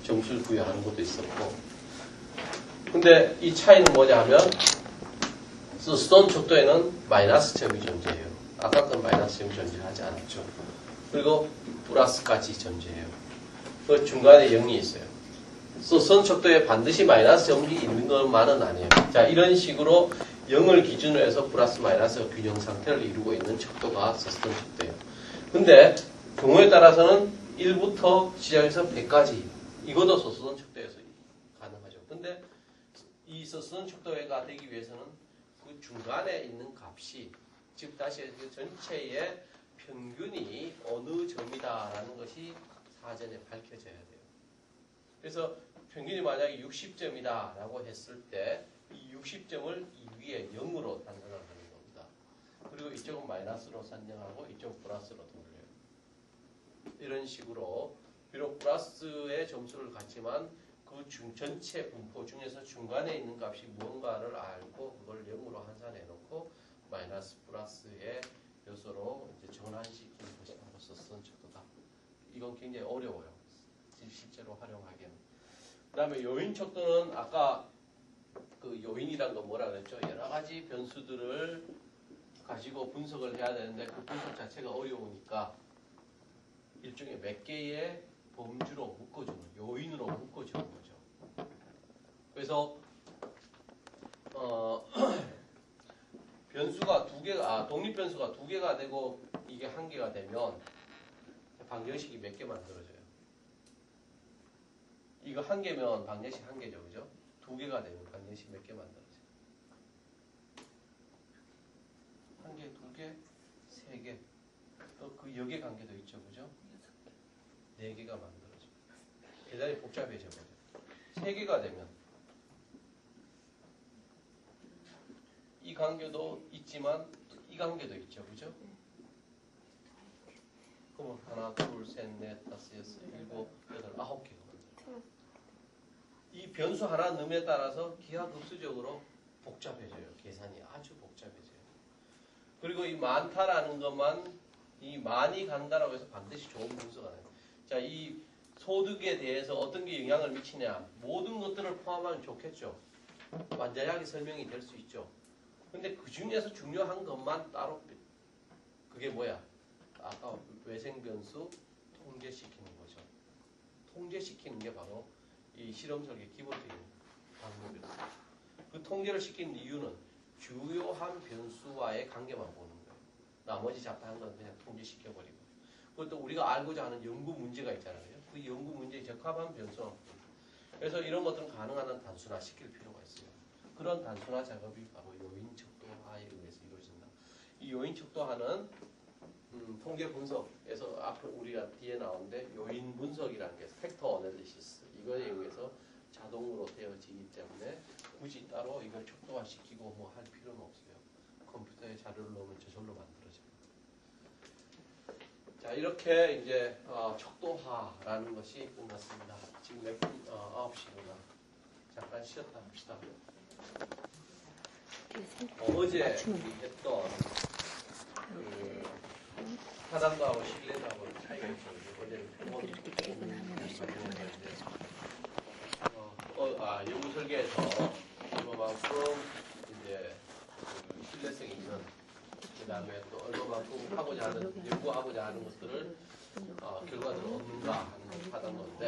점수를 부여하는 것도 있었고. 근데 이 차이는 뭐냐 하면 스톤 척도에는 마이너스 점이 존재해요. 아까 건 마이너스 점이 존재하지 않았죠. 그리고 플러스까지 존재해요. 그 중간에 0이 있어요. 스톤 척도에 반드시 마이너스 점이 있는 것만은 아니에요. 자, 이런 식으로 0을 기준으로 해서 플러스 마이너스 균형 상태를 이루고 있는 척도가 스톤 척도예요. 근데 경우에 따라서는 1부터 시작해서 100까지 이것도 서스돈 척도에서 가능하죠. 근데 이 서스돈 척도가 되기 위해서는 그 중간에 있는 값이 즉 다시 그 전체의 평균이 어느 점이다라는 것이 사전에 밝혀져야 돼요. 그래서 평균이 만약에 60점이다라고 했을 때 이 60점을 이 위에 0으로 단정을 하는 겁니다. 그리고 이쪽은 마이너스로 산정하고 이쪽은 플러스로 돌려요. 이런 식으로 비록 플러스의 점수를 갖지만 그 전체 분포 중에서 중간에 있는 값이 무언가를 알고 그걸 0으로 환산해 놓고 마이너스 플러스의 요소로 이제 전환시키는 것이 바로 서스돈 척도다. 이건 굉장히 어려워요. 실제로 활용하기에는. 그 다음에 요인 척도는 아까 그 요인이란 건 뭐라 그랬죠? 여러 가지 변수들을 가지고 분석을 해야 되는데 그 분석 자체가 어려우니까 일종의 몇 개의 범주로 묶어주는, 요인으로 묶어주는 거죠. 그래서 변수가 두 개가, 독립 변수가 두 개가 되고 이게 한 개가 되면 방정식이 몇 개 만들어져요. 이거 한 개면 방정식 한 개죠, 그죠? 두 개가 되면 방정식 몇 개 만들어져요? 한 개, 두 개, 세 개. 또 그 역의 관계도 있죠, 그죠? 네 개가 만들어져요. 대단히 복잡해져 버려요. 세 개가 되면 이 관계도 있지만 이 관계도 있죠, 그죠? 그러면 하나, 둘, 셋, 넷, 다섯, 여섯, 일곱, 여덟, 아홉 개가 만들어요. 이 변수 하나 넣음에 따라서 기하급수적으로 복잡해져요. 계산이 아주 복잡해져요. 그리고 이 많다라는 것만 이 많이 간다라고 해서 반드시 좋은 분수가 나요. 자, 이 소득에 대해서 어떤 게 영향을 미치냐. 모든 것들을 포함하면 좋겠죠. 완전하게 설명이 될 수 있죠. 근데 그 중에서 중요한 것만 따로 그게 뭐야? 아까 외생변수 통제시키는 거죠. 통제시키는 게 바로 이 실험 설계 기본적인 방법이다. 그 통제를 시키는 이유는 주요한 변수와의 관계만 보는 거예요. 나머지 잡다한 건 그냥 통제시켜버리고. 그것도 우리가 알고자 하는 연구 문제가 있잖아요. 그 연구 문제에 적합한 변수만 보는 거예요. 그래서 이런 것들은 가능한 한 단순화 시킬 필요가 있어요. 그런 단순화 작업이 바로 요인 척도화에 의해서 이루어진다. 이 요인 척도화는 통계 분석에서 앞으로 우리가 뒤에 나오는데 요인 분석이라는 게 팩터 어널리시스 이거에 의해서 자동으로 되어지기 때문에 굳이 따로 이걸 척도화 시키고 뭐 할 필요는 없어요. 컴퓨터에 자료를 넣으면 저절로 만들어져요. 자, 이렇게 이제 척도화라는 것이 끝났습니다. 지금 몇 분? 9시구나. 잠깐 쉬었다 합시다. 어제 우리 했던 타당도하고 신뢰도하고 차이가 있어요. 어제는 연구 설계에서 얼마만큼 이제 그 신뢰성이 있는 그 다음에 또 얼마만큼 하고자 하는 연구하고자 하는 것들을 결과들을 얻는가 하는 게 타당도인데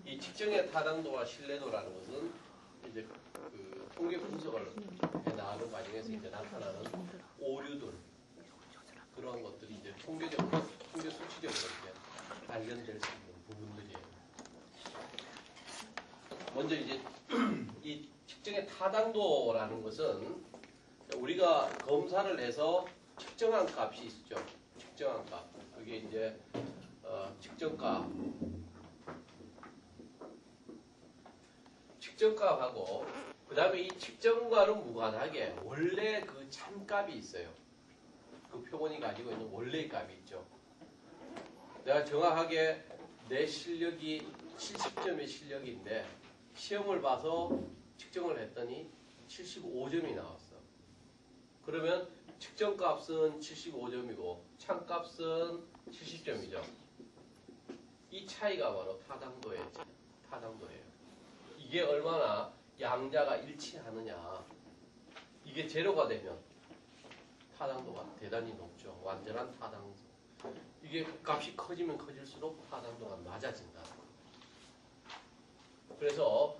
이 측정의 타당도와 신뢰도라는 것은 이제 그 통계 분석을 해 나가는 과정에서 이제 나타나는 오류들 그런 것들이 이제 통계 수치적으로 이렇게 발견될 수 있는 부분들이에요. 먼저 이제 이 측정의 타당도라는 것은 우리가 검사를 해서 측정한 값이 있죠. 측정한 값. 그게 이제 측정값하고 그 다음에 이 측정과는 무관하게 원래 그 참값이 있어요. 그 표본이 가지고 있는 원래의 값이 있죠. 내가 정확하게 내 실력이 70점의 실력인데 시험을 봐서 측정을 했더니 75점이 나왔어. 그러면 측정값은 75점이고 참값은 70점이죠. 이 차이가 바로 타당도의 타당도예요. 이게 얼마나 양자가 일치하느냐. 이게 제로가 되면 타당도가 대단히 높죠. 완전한 타당도. 이게 값이 커지면 커질수록 타당도가 낮아진다. 그래서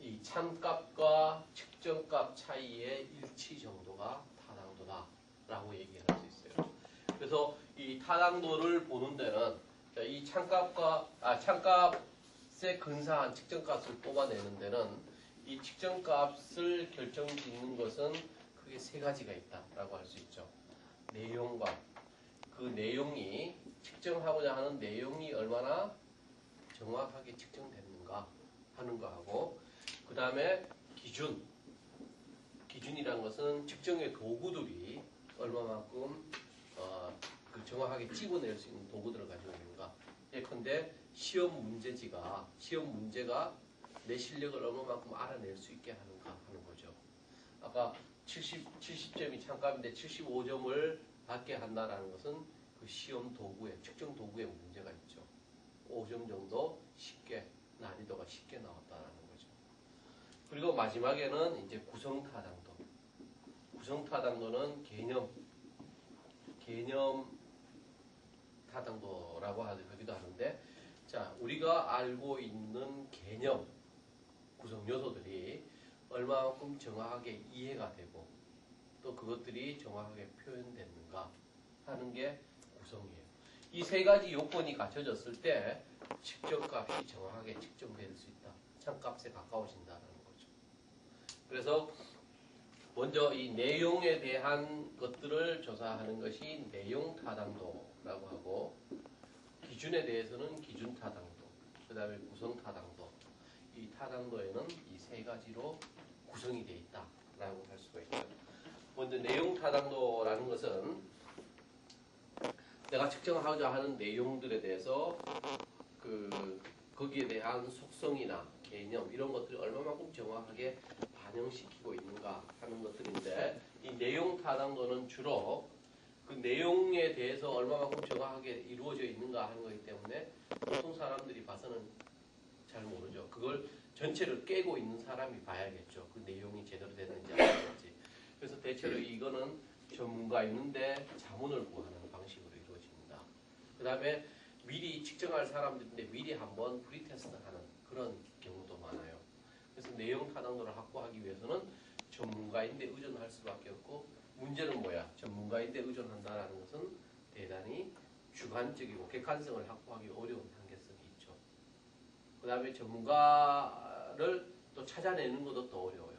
이 참값과 측정값 차이의 일치 정도가 타당도다라고 얘기할 수 있어요. 그래서 이 타당도를 보는 데는 이 참값에 근사한 측정값을 뽑아내는 데는 이 측정값을 결정짓는 것은 크게 세 가지가 있다라고 할 수 있죠. 내용과 그 내용이 측정하고자 하는 내용이 얼마나 정확하게 측정됐는가 하는 거하고 그 다음에 기준이라는 것은 측정의 도구들이 얼마만큼 그 정확하게 찍어낼 수 있는 도구들을 가지고 있는가. 예컨대 시험 문제가 내 실력을 얼마만큼 알아낼 수 있게 하는가 하는 거죠. 아까 70점이 참값인데 75점을 받게 한다는 것은 그 시험 도구에, 측정 도구에 문제가 있죠. 5점 정도 쉽게, 난이도가 쉽게 나왔다는 거죠. 그리고 마지막에는 이제 구성타당도. 구성타당도는 개념 타당도라고 하기도 하는데, 자, 우리가 알고 있는 개념, 구성 요소들이 얼마만큼 정확하게 이해가 되고, 또 그것들이 정확하게 표현됐는가 하는 게 구성이에요. 이 세 가지 요건이 갖춰졌을 때 측정값이 정확하게 측정될 수 있다. 참값에 가까워진다는 거죠. 그래서 먼저 이 내용에 대한 것들을 조사하는 것이 내용 타당도라고 하고, 기준에 대해서는 기준 타당도, 그 다음에 구성 타당도. 이 타당도에는 이 세 가지로 구성이 되어 있다라고 할 수가 있죠. 먼저 내용 타당도라는 것은 내가 측정하고자 하는 내용들에 대해서 거기에 대한 속성이나 개념 이런 것들이 얼마만큼 정확하게 반영시키고 있는가 하는 것들인데, 이 내용 타당도는 주로 그 내용에 대해서 얼마만큼 정확하게 이루어져 있는가 하는 거기 때문에 보통 사람들이 봐서는 잘 모르죠. 그걸 전체를 깨고 있는 사람이 봐야겠죠. 그 내용이 제대로 되는지 안 되는지. 그래서 대체로 이거는 전문가 있는데 자문을 구하는 방식으로 이루어집니다. 그 다음에 미리 측정할 사람들인데 미리 한번 프리테스트하는 그런 경우도 많아요. 그래서 내용 타당도를 확보하기 위해서는 전문가인데 의존할 수밖에 없고, 문제는 뭐야? 전문가인데 의존한다는 것은 대단히 주관적이고 객관성을 확보하기 어려운 한계성이 있죠. 그 다음에 전문가를 또 찾아내는 것도 더 어려워요.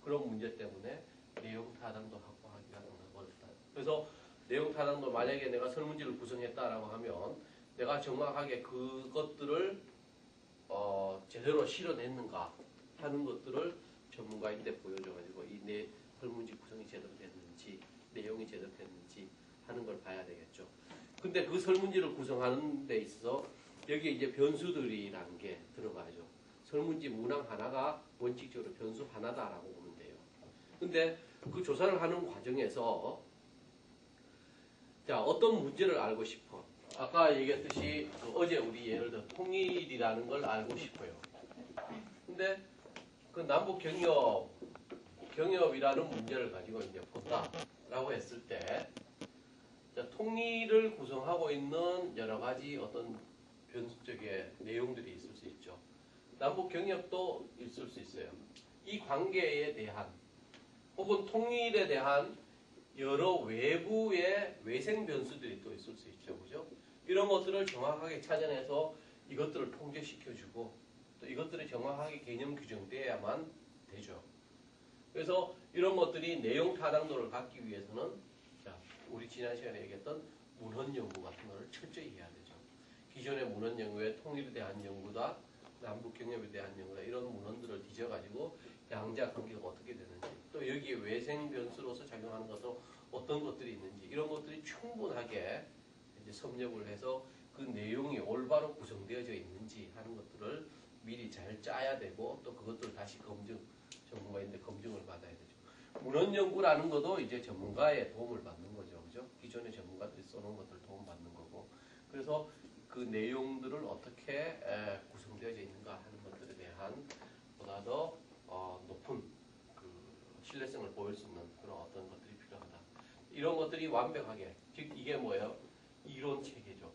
그런 문제 때문에 내용 타당도 확보하기가 너무 어렵다. 그래서 내용 타당도, 만약에 내가 설문지를 구성했다라고 하면 내가 정확하게 그것들을 제대로 실어냈는가 하는 것들을 전문가인데 보여줘가지고 이 내 설문지 구성이 제대로 됐는지, 내용이 제대로 됐는지 하는 걸 봐야 되겠죠. 근데 그 설문지를 구성하는 데 있어서 여기에 이제 변수들이라는 게 들어가죠. 설문지 문항 하나가 원칙적으로 변수 하나다라고 보면 돼요. 근데 그 조사를 하는 과정에서 자, 어떤 문제를 알고 싶어? 아까 얘기했듯이 어제 우리 예를 들어 통일이라는 걸 알고 싶어요. 근데 그 남북 경협이라는 문제를 가지고 이제 본다라고 했을 때, 자, 통일을 구성하고 있는 여러 가지 어떤 변수적인 내용들이 있을 수 있죠. 남북 경협도 있을 수 있어요. 이 관계에 대한 혹은 통일에 대한 여러 외부의 외생 변수들이 또 있을 수 있죠. 그죠? 이런 것들을 정확하게 찾아내서 이것들을 통제시켜주고 또 이것들이 정확하게 개념 규정되어야만 되죠. 그래서 이런 것들이 내용 타당도를 갖기 위해서는, 자, 우리 지난 시간에 얘기했던 문헌 연구 같은 거를 철저히 해야 되죠. 기존의 문헌 연구에 통일에 대한 연구다, 남북 경협에 대한 연구다, 이런 문헌들을 뒤져가지고 양자 관계가 어떻게 되는지, 또 여기에 외생 변수로서 작용하는 것도 어떤 것들이 있는지, 이런 것들이 충분하게 이제 섭렵을 해서 그 내용이 올바로 구성되어져 있는지 하는 것들을 미리 잘 짜야 되고, 또 그것들을 다시 전문가인데 검증을 받아야 되죠. 문헌 연구라는 것도 이제 전문가의 도움을 받는 거죠. 그죠? 기존의 전문가들이 써놓은 것들 도움 받는 거고. 그래서 그 내용들을 어떻게 구성되어져 있는가 하는 것들에 대한 보다 더 높은 그 신뢰성을 보일 수 있는 그런 어떤 것들이 필요하다. 이런 것들이 완벽하게, 즉 이게 뭐예요? 이론 체계죠.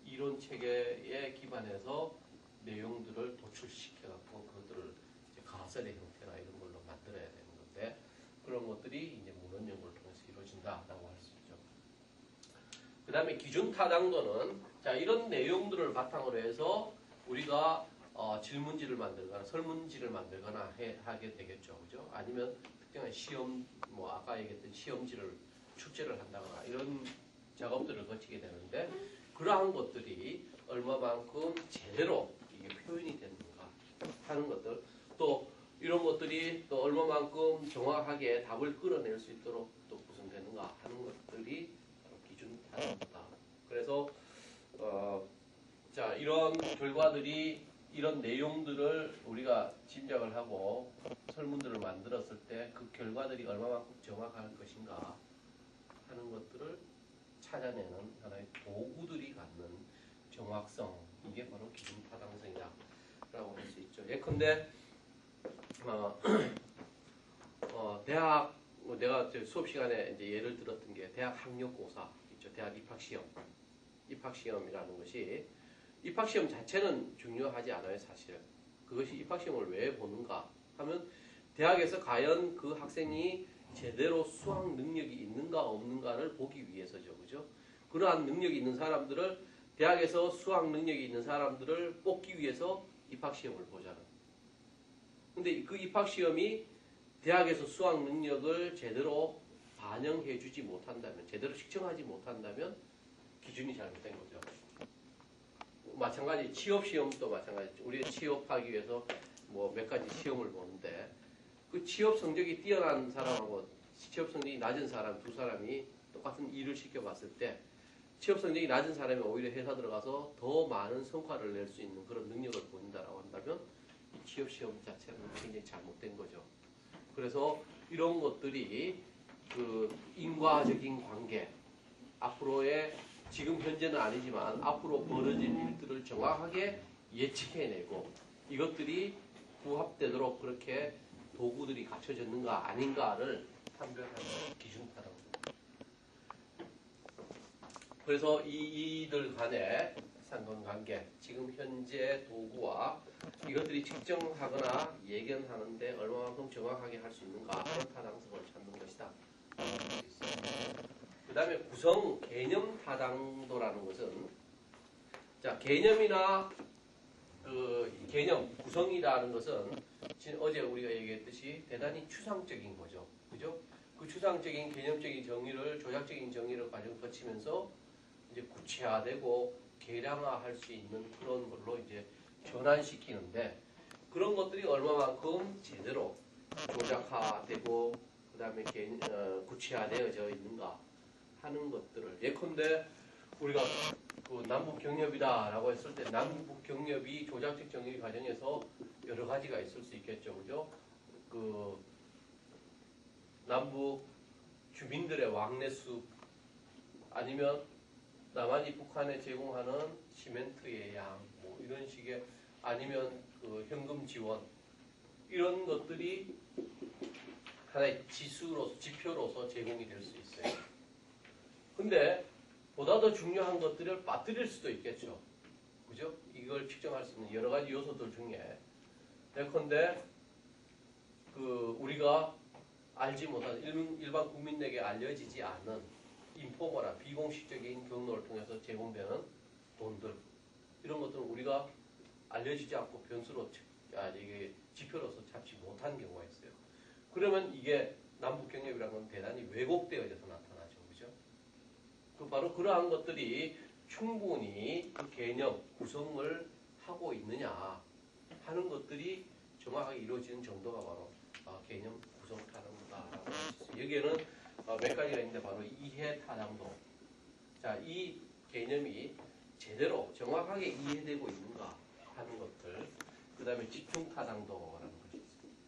이론 체계에 기반해서 내용들을 도출시켜갖고 그것들을 이제 가설의 형태나 이런 걸로 만들어야 되는 건데, 그런 것들이 이제 문헌 연구를 통해서 이루어진다라고 할 수 있죠. 그 다음에 기준 타당도는, 자, 이런 내용들을 바탕으로 해서 우리가 질문지를 만들거나 설문지를 만들거나 하게 되겠죠. 그죠? 아니면 특정한 시험, 뭐 아까 얘기했던 시험지를 출제를 한다거나 이런 작업들을 거치게 되는데, 그러한 것들이 얼마만큼 제대로 이게 표현이 되는가 하는 것들, 또 이런 것들이 또 얼마만큼 정확하게 답을 끌어낼 수 있도록 또 구성되는가 하는 것들이 기준 타당도다. 그래서 자, 이런 결과들이, 이런 내용들을 우리가 짐작을 하고 설문들을 만들었을 때 그 결과들이 얼마만큼 정확할 것인가 하는 것들을 찾아내는 하나의 도구들이 갖는 정확성, 이게 바로 기준 타당성이다 라고 할 수 있죠. 예컨대 대학, 내가 수업 시간에 이제 예를 들었던 게 대학 학력고사 있죠. 대학 입학시험. 입학시험이라는 것이, 입학시험 자체는 중요하지 않아요, 사실은. 그것이 입학시험을 왜 보는가 하면, 대학에서 과연 그 학생이 제대로 수학 능력이 있는가 없는가를 보기 위해서죠. 그죠? 그러한 능력이 있는 사람들을, 대학에서 수학 능력이 있는 사람들을 뽑기 위해서 입학시험을 보잖아요. 근데 그 입학시험이 대학에서 수학 능력을 제대로 반영해주지 못한다면, 제대로 측정하지 못한다면 기준이 잘못된 거죠. 마찬가지 취업시험도 마찬가지죠. 우리가 취업하기 위해서 뭐 몇 가지 시험을 보는데, 그 취업 성적이 뛰어난 사람하고 취업 성적이 낮은 사람 두 사람이 똑같은 일을 시켜봤을 때, 취업 성적이 낮은 사람이 오히려 회사 들어가서 더 많은 성과를 낼 수 있는 그런 능력을 보인다라고 한다면, 이 취업 시험 자체는 굉장히 잘못된 거죠. 그래서 이런 것들이 그 인과적인 관계, 앞으로의, 지금 현재는 아니지만 앞으로 벌어질 일들을 정확하게 예측해내고 이것들이 부합되도록 그렇게 도구들이 갖춰졌는가 아닌가를 판별하는 기준 타당도. 그래서 이들 간의 상관관계, 지금 현재 도구와 이것들이 측정하거나 예견하는데 얼마만큼 정확하게 할 수 있는가, 그런 타당성을 찾는 것이다. 그 다음에 구성 개념 타당도라는 것은, 자, 개념이나 그 개념 구성이라는 것은 어제 우리가 얘기했듯이 대단히 추상적인 거죠. 그죠? 그 추상적인 개념적인 정의를, 조작적인 정의를 과정 거치면서 이제 구체화되고 계량화할 수 있는 그런 걸로 이제 전환시키는데, 그런 것들이 얼마만큼 제대로 조작화되고 그 다음에 구체화되어져 있는가 하는 것들을, 예컨대 우리가 그 남북 경협이다라고 했을 때, 남북 경협이 조작적 정의 과정에서 여러 가지가 있을 수 있겠죠. 그죠? 그 남북 주민들의 왕래수, 아니면 남한이 북한에 제공하는 시멘트의 양, 뭐 이런 식의, 아니면 그 현금 지원, 이런 것들이 하나의 지수로서, 지표로서 제공이 될 수 있어요. 근데 보다 더 중요한 것들을 빠뜨릴 수도 있겠죠. 그죠? 이걸 측정할 수 있는 여러 가지 요소들 중에, 예컨대 그 우리가 알지 못한, 일반 국민에게 알려지지 않는 인포머나 비공식적인 경로를 통해서 제공되는 돈들, 이런 것들은 우리가 알려지지 않고 변수로, 이게 지표로서 잡지 못한 경우가 있어요. 그러면 이게 남북경협이라는 건 대단히 왜곡되어져서 나타나죠. 그죠? 그 바로 그러한 것들이 충분히 그 개념 구성을 하고 있느냐 하는 것들이 정확하게 이루어지는 정도가 바로 개념 구성 타당도다라고 할 수 있어요. 여기에는 몇 가지가 있는데, 바로 이해 타당도. 자, 이 개념이 제대로 정확하게 이해되고 있는가 하는 것들. 그 다음에 집중 타당도라는 것이 있습니다.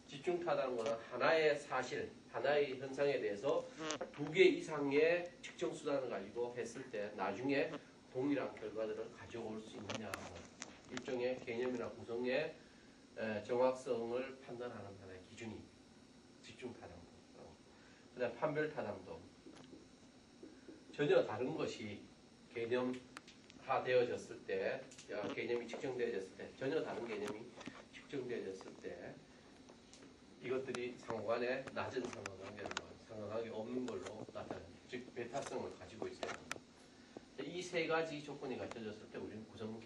집중 타당도는 하나의 사실, 하나의 현상에 대해서 두 개 이상의 측정 수단을 가지고 했을 때 나중에 동일한 결과들을 가져올 수 있느냐, 일종의 개념이나 구성의 정확성을 판단하는 하나의 기준이 집중 타당도. 그다음 판별 타당도. 전혀 다른 것이 개념화되어졌을 때, 개념이 측정되어졌을 때, 전혀 다른 개념이 측정되어졌을 때, 이것들이 상호간에 낮은 상호관계 없는 걸로 나타나요. 즉, 배타성을 가지고 있어요. 이 세 가지 조건이 갖춰졌을 때 우리는 구성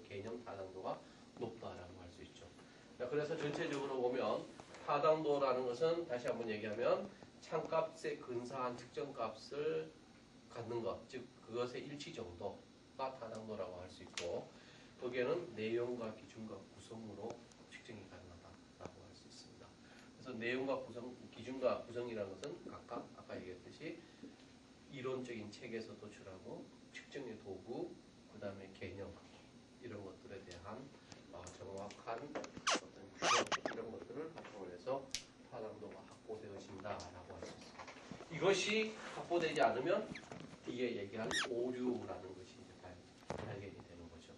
개념 타당도가 높다라고 할 수 있죠. 그래서 전체적으로 보면 타당도라는 것은 다시 한번 얘기하면 참값에 근사한 특정 값을 갖는 것, 즉 그것의 일치 정도가 타당도라고 할 수 있고, 거기에는 내용과 기준과 구성으로 측정이 가능하다라고 할 수 있습니다. 그래서 내용과 구성, 기준과 구성이라는 것은 각각 아까 얘기했듯이 이론적인 책에서 도출하고 측정의 도구, 그 다음에 개념 이런 것들에 대한 정확한 어떤 규정 이런 것들을 바탕으로 해서 타당도가 확보되어진다라고 할 수 있습니다. 이것이 확보되지 않으면 이게 얘기한 오류라는 것이 이제 발견이 되는 거죠.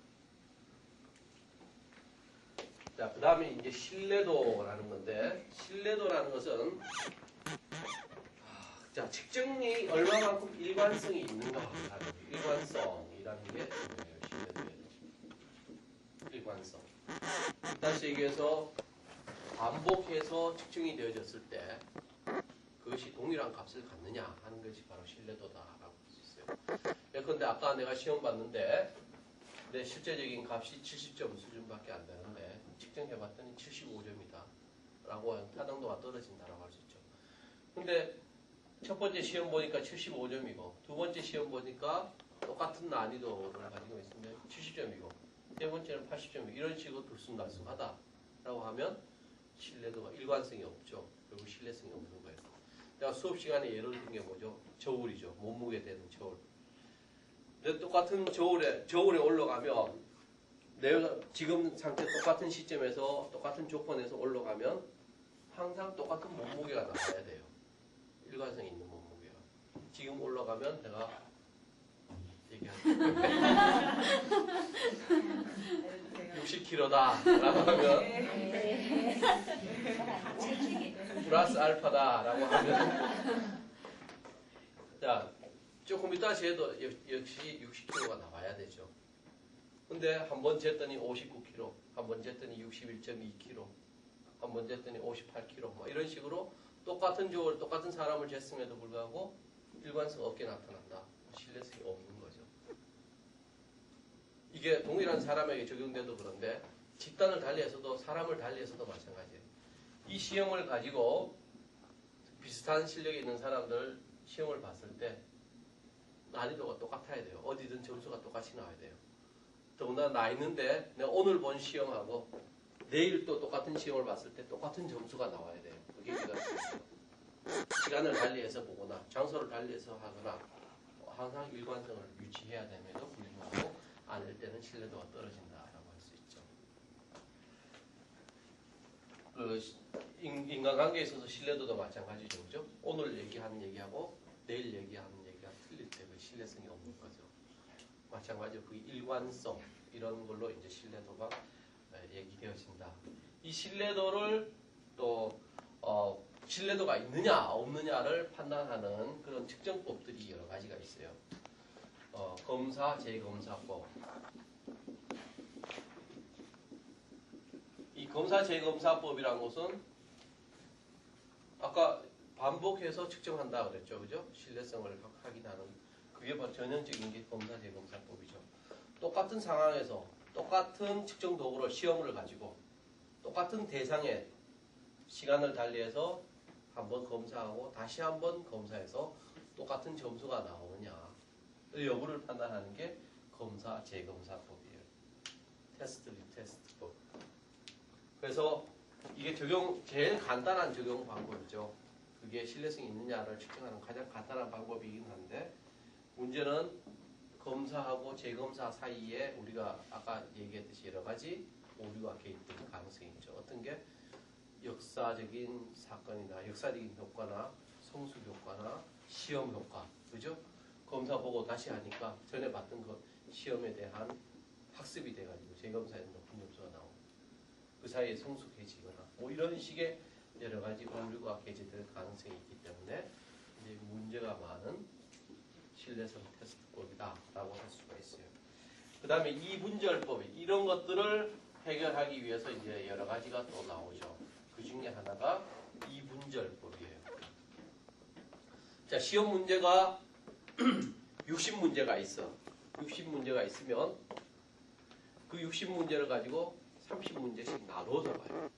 자, 그 다음에 이제 신뢰도라는 건데, 신뢰도라는 것은 자, 측정이 얼마만큼 일관성이 있는가 하는 일관성이라는 게 중요해요. 신뢰도에는. 일관성. 다시 얘기해서 반복해서 측정이 되어졌을 때 그것이 동일한 값을 갖느냐 하는 것이 바로 신뢰도다라고 할 수 있어요. 그런데 아까 내가 시험 봤는데 내 실제적인 값이 70점 수준밖에 안 되는데 측정해봤더니 75점이다 라고 하면 타당도가 떨어진다라고 할 수 있죠. 근데 첫 번째 시험 보니까 75점이고 두 번째 시험 보니까 똑같은 난이도를 가지고 있는데 70점이고 세 번째는 80점이고 이런 식으로 들쑥날쑥하다라고 하면 신뢰도가 일관성이 없죠. 그리고 신뢰성이 없는 거예요. 내가 수업 시간에 예를 든 게 뭐죠? 저울이죠. 몸무게 되는 저울. 근데 똑같은 저울에 올라가면 내가 지금 상태 똑같은 시점에서 똑같은 조건에서 올라가면 항상 똑같은 몸무게가 나와야 돼요. 일관성이 있는 몸무게가. 지금 올라가면 내가 얘기하는 60kg다 라고 하면 플러스 알파다 라고 하면 자, 조금 이따 재도 역시 60kg가 나와야 되죠. 근데 한 번 쟀더니 59kg, 한 번 쟀더니 61.2kg, 한 번 쟀더니 58kg 뭐 이런 식으로 똑같은 저울, 똑같은 사람을 쟀음에도 불구하고 일관성 없게 나타난다. 신뢰성이 없는 거죠. 이게 동일한 사람에게 적용돼도 그런데 집단을 달리해서도 사람을 달리해서도 마찬가지예요. 이 시험을 가지고 비슷한 실력이 있는 사람들 시험을 봤을 때 난이도가 똑같아야 돼요. 어디든 점수가 똑같이 나와야 돼요. 더군다나 나 있는데 내가 오늘 본 시험하고 내일 또 똑같은 시험을 봤을 때 똑같은 점수가 나와야 돼요. 그게 시간을 달리해서 보거나 장소를 달리해서 하거나 항상 일관성을 유지해야 됨에도 불구하고 아닐 때는 신뢰도가 떨어진다라고 할 수 있죠. 인간관계에 있어서 신뢰도도 마찬가지죠. 그죠? 오늘 얘기하는 얘기하고 내일 얘기하는 얘기가 틀릴 때 그 신뢰성이 없는 거죠. 마찬가지로 그 일관성 이런 걸로 이제 신뢰도가 얘기되어진다. 이 신뢰도를 또 신뢰도가 있느냐 없느냐를 판단하는 그런 측정법들이 여러 가지가 있어요. 검사, 재검사법. 이 검사, 재검사법이라는 것은 아까 반복해서 측정한다 그랬죠. 그죠? 신뢰성을 확인하는 그게 바로 전형적인 게 검사, 재검사법이죠. 똑같은 상황에서 똑같은 측정 도구로 시험을 가지고 똑같은 대상에 시간을 달리해서 한번 검사하고 다시 한번 검사해서 똑같은 점수가 나오느냐 여부를 판단하는 게 검사, 재검사법이에요. 테스트, 리테스트법. 그래서 이게 제일 간단한 적용 방법이죠. 그게 신뢰성이 있느냐를 측정하는 가장 간단한 방법이긴 한데 문제는 검사하고 재검사 사이에 우리가 아까 얘기했듯이 여러 가지 오류가 개입될 가능성이 있죠. 어떤 게 역사적인 사건이나 역사적인 효과나 성수 효과나 시험 효과, 그죠? 검사 보고 다시 하니까 전에 봤던 그 시험에 대한 학습이 돼가지고 재검사에는 높은 점수가 나오고 그 사이에 성숙해지거나 뭐 이런 식의 여러 가지 오류가 게재될 가능성이 있기 때문에 이제 문제가 많은 신뢰성 테스트법이다라고 할 수가 있어요. 그 다음에 이분절법 이런 것들을 해결하기 위해서 이제 여러 가지가 또 나오죠. 그 중에 하나가 이분절법이에요. 자, 시험 문제가 60문제가 있어. 60문제가 있으면 그 60문제를 가지고 30문제씩 나눠서 봐요.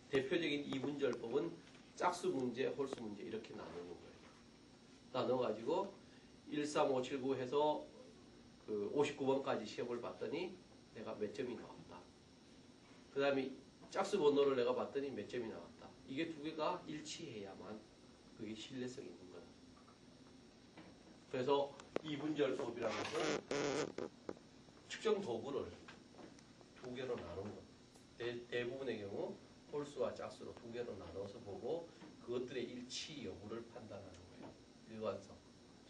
대표적인 이분절법은 짝수 문제, 홀수 문제 이렇게 나누는 거예요. 나눠가지고 1, 3, 5, 7, 9 해서 그 59번까지 시험을 봤더니 내가 몇 점이 나왔다. 그 다음에 짝수 번호를 내가 봤더니 몇 점이 나왔다. 이게 두 개가 일치해야만 그게 신뢰성이 있는 거다. 그래서 이분절법이라는 것은 측정 도구를 두 개로 나눈 것. 대부분의 경우 홀수와 짝수로 두 개로 나눠서 보고 그것들의 일치 여부를 판단하는 거예요. 일관성,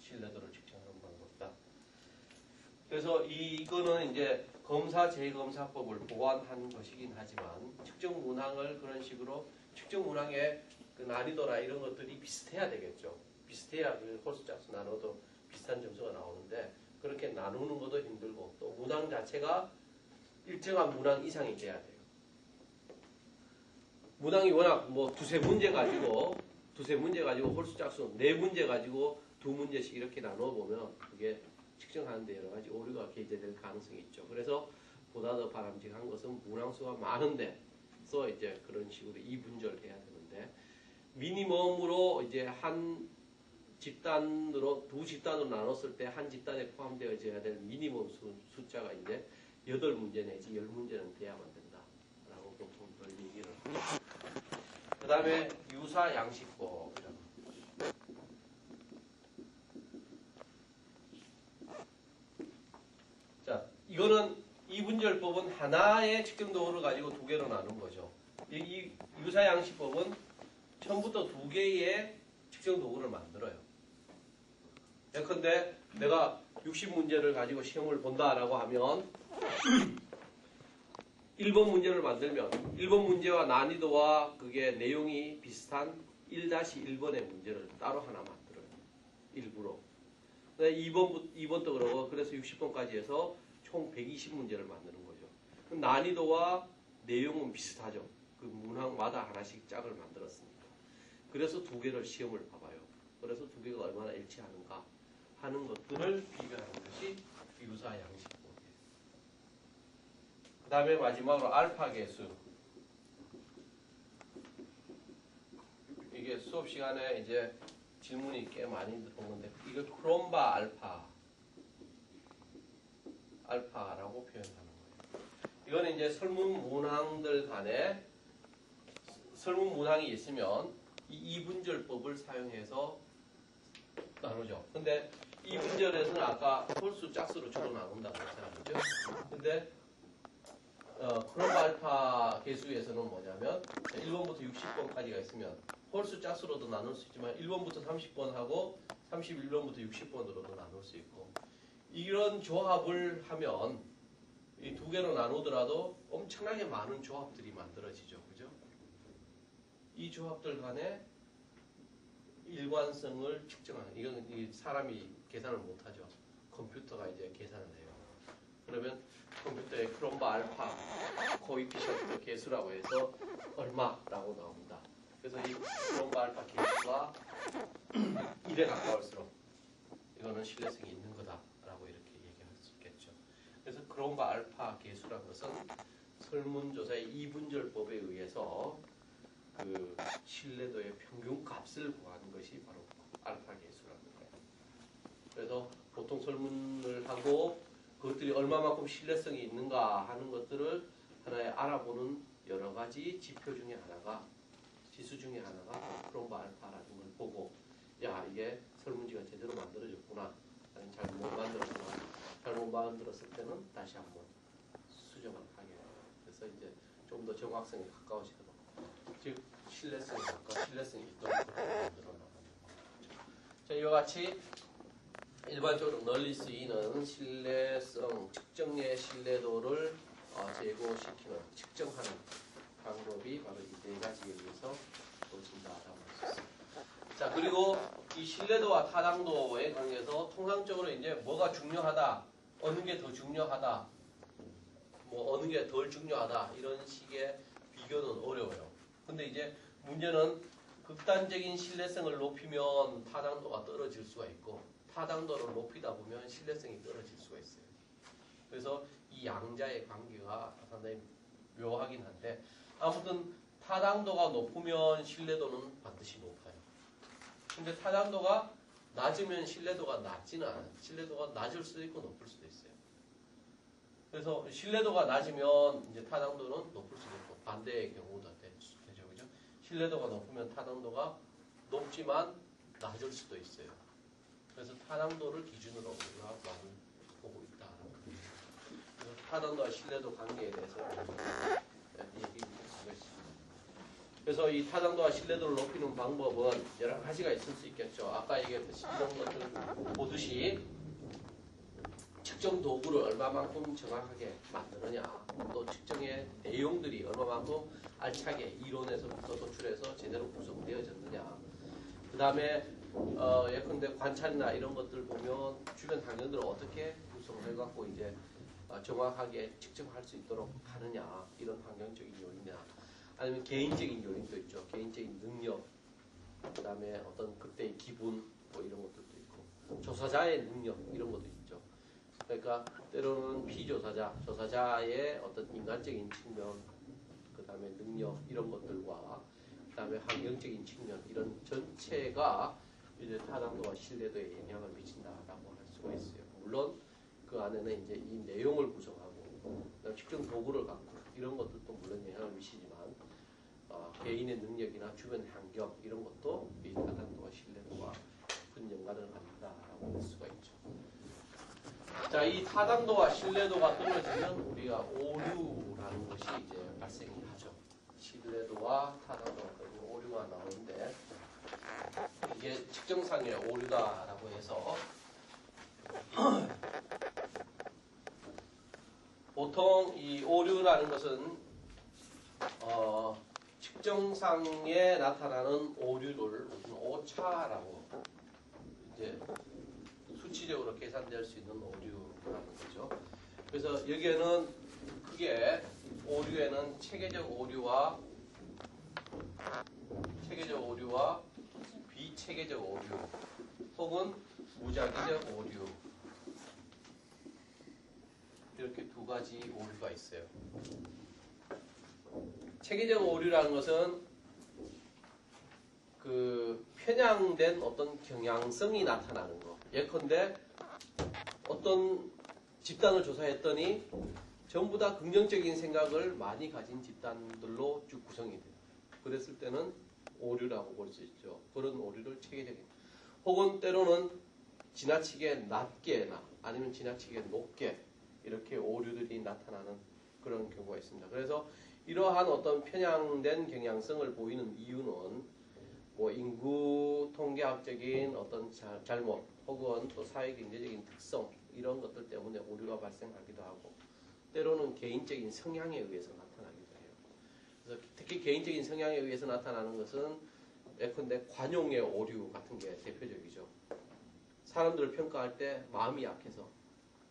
신뢰도를 측정하는 방법이다. 그래서 이거는 이제 검사 재검사법을 보완한 것이긴 하지만 측정 문항을 그런 식으로 측정 문항의 그 난이도나 이런 것들이 비슷해야 되겠죠. 비슷해야 그 홀수 짝수 나눠도 비슷한 점수가 나오는데 그렇게 나누는 것도 힘들고 또 문항 자체가 일정한 문항 이상이 돼야 돼요. 문항이 워낙 뭐 두세 문제 가지고 홀수 짝수 네 문제 가지고 두 문제씩 이렇게 나눠 보면 그게 측정하는데 여러 가지 오류가 게재될 가능성이 있죠. 그래서 보다 더 바람직한 것은 문항수가 많은데서 이제 그런 식으로 이분절해야 되는데 미니멈으로 이제 한 집단으로 두 집단으로 나눴을 때 한 집단에 포함되어져야 될 미니멈 숫자가 이제 8문제 내지 10문제는 돼야만 된다라고 보통 그걸 얘기를 하죠. 그 다음에 유사 양식법이라고. 자, 이거는 이분절법은 하나의 측정 도구를 가지고 두 개로 나눈 거죠. 이 유사 양식법은 처음부터 두 개의 측정 도구를 만들어요. 예컨대 내가 60문제를 가지고 시험을 본다라고 하면 1번 문제를 만들면 1번 문제와 난이도와 그게 내용이 비슷한 1-1번의 문제를 따로 하나 만들어요. 일부러. 2번도 그러고 그래서 60번까지 해서 총 120문제를 만드는 거죠. 난이도와 내용은 비슷하죠. 그 문항마다 하나씩 짝을 만들었으니까. 그래서 두 개를 시험을 봐봐요. 그래서 두 개가 얼마나 일치하는가 하는 것들을 비교하는 것이 유사 양식법이에요. 그 다음에 마지막으로 알파 계수. 이게 수업 시간에 이제 질문이 꽤 많이 들어오는데 이거 크롬바 알파라고 표현하는 거예요. 이거는 이제 설문 문항들 간에 설문 문항이 있으면 이 이분절법을 사용해서 나누죠. 근데 이분절에서는 아까 홀수 짝수로 주로 나눈다고 했잖아요. 그죠? 근데 크롬바 알파 계수에서는 뭐냐면 1번부터 60번까지가 있으면 홀수 짝수로도 나눌 수 있지만 1번부터 30번하고 31번부터 60번으로도 나눌 수 있고 이런 조합을 하면 이 두 개로 나누더라도 엄청나게 많은 조합들이 만들어지죠. 그죠? 이 조합들 간에 일관성을 측정하는 이건 사람이 계산을 못하죠. 컴퓨터가 이제 계산을 해요. 그러면 컴퓨터에 크롬바 알파 코이피션트 계수라고 해서 얼마라고 나옵니다. 그래서 이 크롬바 알파 계수가 1에 가까울수록 이거는 신뢰성이 있는 거다라고 이렇게 얘기할 수 있겠죠. 그래서 크롬바 알파 계수라는 것은 설문조사의 이분절법에 의해서 그 신뢰도의 평균 값을 구하는 것이 바로 알파 계수라는 거예요. 그래서 보통 설문을 하고 그것들이 얼마만큼 신뢰성이 있는가 하는 것들을 하나의 알아보는 여러 가지 지표 중에 하나가 지수 중에 하나가 크롬바 알파라는 걸 보고 야 이게 설문지가 제대로 만들어졌구나 아니면 잘못 만들었구나 잘못 만들었을 때는 다시 한번 수정을 하게 돼요. 그래서 이제 좀 더 정확성에 가까워지도록 즉 신뢰성이 있도록 만들어 나가는 거죠. 자, 이와 같이 일반적으로 널리 쓰이는 신뢰성, 측정의 신뢰도를 제고시키는, 측정하는 방법이 바로 이 네 가지에 의해서 이루어진다라고 할 수 있습니다. 자, 그리고 이 신뢰도와 타당도의 관계에서 통상적으로 이제 뭐가 중요하다, 어느 게 더 중요하다, 뭐 어느 게 덜 중요하다 이런 식의 비교는 어려워요. 근데 이제 문제는 극단적인 신뢰성을 높이면 타당도가 떨어질 수가 있고 타당도를 높이다 보면 신뢰성이 떨어질 수가 있어요. 그래서 이 양자의 관계가 상당히 묘하긴 한데 아무튼 타당도가 높으면 신뢰도는 반드시 높아요. 근데 타당도가 낮으면 신뢰도가 낮지는 않아요. 신뢰도가 낮을 수도 있고 높을 수도 있어요. 그래서 신뢰도가 낮으면 이제 타당도는 높을 수도 있고 반대의 경우도 되죠. 그죠? 신뢰도가 높으면 타당도가 높지만 낮을 수도 있어요. 그래서 타당도를 기준으로 우리가 많이 보고 있다는 겁니다. 그래서 타당도와 신뢰도 관계에 대해서 얘기하고 있습니다. 그래서 이 타당도와 신뢰도를 높이는 방법은 여러 가지가 있을 수 있겠죠. 아까 얘기했듯이 이런 것들 보듯이 측정 도구를 얼마만큼 정확하게 만드느냐, 또 측정의 내용들이 얼마만큼 알차게 이론에서부터 도출해서 제대로 구성되어졌느냐, 그 다음에 예컨대 관찰이나 이런 것들 보면 주변 환경들을 어떻게 구성해갖고 이제 정확하게 측정할 수 있도록 하느냐, 이런 환경적인 요인이나 아니면 개인적인 요인도 있죠. 개인적인 능력, 그 다음에 어떤 그때의 기분 뭐 이런 것들도 있고 조사자의 능력 이런 것도 있죠. 그러니까 때로는 피조사자, 조사자의 어떤 인간적인 측면, 그 다음에 능력 이런 것들과 그 다음에 환경적인 측면 이런 전체가 이제 타당도와 신뢰도에 영향을 미친다라고 할 수가 있어요. 물론 그 안에는 이제 이 내용을 구성하고 측정 도구를 갖고 이런 것들도 물론 영향을 미치지만 개인의 능력이나 주변 환경 이런 것도 이 타당도와 신뢰도와 큰 연관을 갖는다라고 할 수가 있죠. 자, 이 타당도와 신뢰도가 떨어지면 우리가 오류라는 것이 이제 발생이 하죠. 신뢰도와 타당도가 떨어지면 오류가 나오는데 이게 측정상의 오류다라고 해서 보통 이 오류라는 것은 측정상에 나타나는 오류를 우리는 오차라고 이제 수치적으로 계산될 수 있는 오류라는 거죠. 그래서 여기에는 크게 오류에는 체계적 오류와 비체계적 오류 혹은 무작위적 오류 이렇게 두 가지 오류가 있어요. 체계적 오류라는 것은 그 편향된 어떤 경향성이 나타나는 거. 예컨대 어떤 집단을 조사했더니 전부 다 긍정적인 생각을 많이 가진 집단들로 쭉 구성이 돼요. 그랬을 때는 오류라고 볼 수 있죠. 그런 오류를 체계적인. 혹은 때로는 지나치게 낮게나 아니면 지나치게 높게 이렇게 오류들이 나타나는 그런 경우가 있습니다. 그래서 이러한 어떤 편향된 경향성을 보이는 이유는 뭐 인구 통계학적인 어떤 잘못 혹은 또 사회경제적인 특성 이런 것들 때문에 오류가 발생하기도 하고 때로는 개인적인 성향에 의해서 나타나기도 해요. 그래서 특히 개인적인 성향에 의해서 나타나는 것은 예컨대 관용의 오류 같은 게 대표적이죠. 사람들을 평가할 때 마음이 약해서